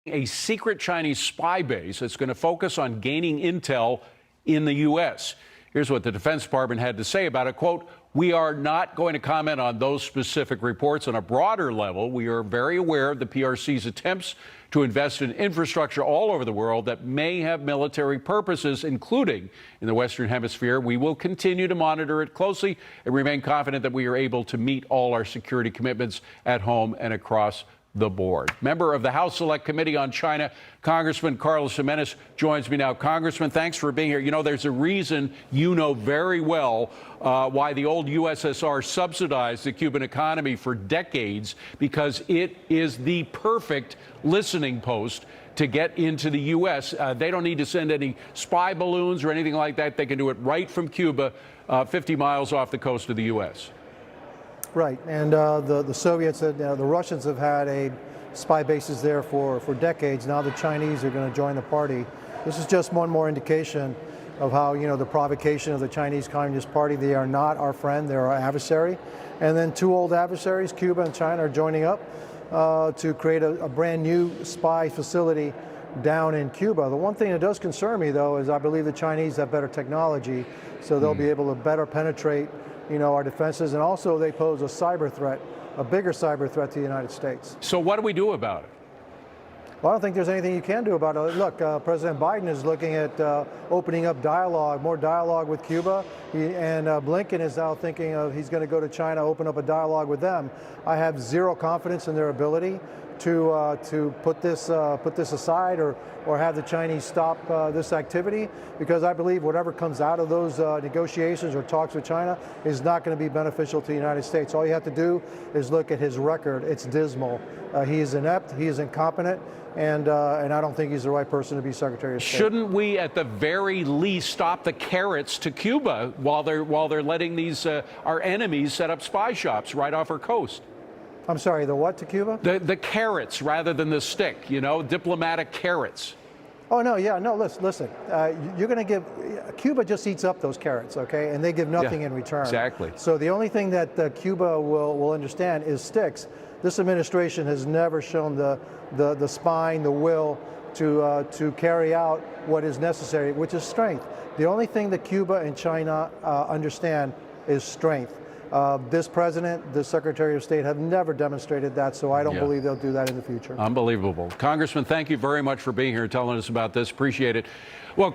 a secret Chinese spy base that's going to focus on gaining intel in the U.S. Here's what the Defense Department had to say about it. Quote, "We are not going to comment on those specific reports. On a broader level, we are very aware of the PRC's attempts to invest in infrastructure all over the world that may have military purposes, including in the Western Hemisphere. We will continue to monitor it closely and remain confident that we are able to meet all our security commitments at home and across the board." Member of the House Select Committee on China, Congressman Gimenez, joins me now. Congressman, thanks for being here. You know, there's a reason you know very well why the old USSR subsidized the Cuban economy for decades, because it is the perfect listening post to get into the U.S. They don't need to send any spy balloons or anything like that. They can do it right from Cuba, 50 miles off the coast of the U.S. Right, and the Soviets, the Russians have had spy bases there for decades. Now the Chinese are going to join the party. This is just one more indication of how, the provocation of the Chinese Communist Party. They are not our friend, they're our adversary. And then two old adversaries, Cuba and China, are joining up to create a brand new spy facility down in Cuba. The one thing that does concern me, though, is I believe the Chinese have better technology, so they'll be able to better penetrate our defenses, and also they pose a cyber threat, a bigger cyber threat to the United States. So what do we do about it? Well, I don't think there's anything you can do about it. Look, President Biden is looking at opening up dialogue, more dialogue with Cuba, and Blinken is now thinking of he's going to go to China, open up a dialogue with them. I have zero confidence in their ability to put this aside or have the Chinese stop this activity, because I believe whatever comes out of those negotiations or talks with China is not going to be beneficial to the United States. All you have to do is look at his record. It's dismal. He is inept. He is incompetent. And I don't think he's the right person to be Secretary of State. Shouldn't we, at the very least, stop the carrots to Cuba while they're letting these our enemies set up spy shops right off our coast? I'm sorry, the what to Cuba? The carrots rather than the stick, diplomatic carrots. Oh, no, yeah, no, listen. You're going to give, Cuba just eats up those carrots, okay? And they give nothing in return. Exactly. So the only thing that Cuba will understand is sticks. This administration has never shown the spine, the will to carry out what is necessary, which is strength. The only thing that Cuba and China understand is strength. This president, this Secretary of State have never demonstrated that, so I don't believe they'll do that in the future. Unbelievable. Congressman, thank you very much for being here and telling us about this. Appreciate it. Well,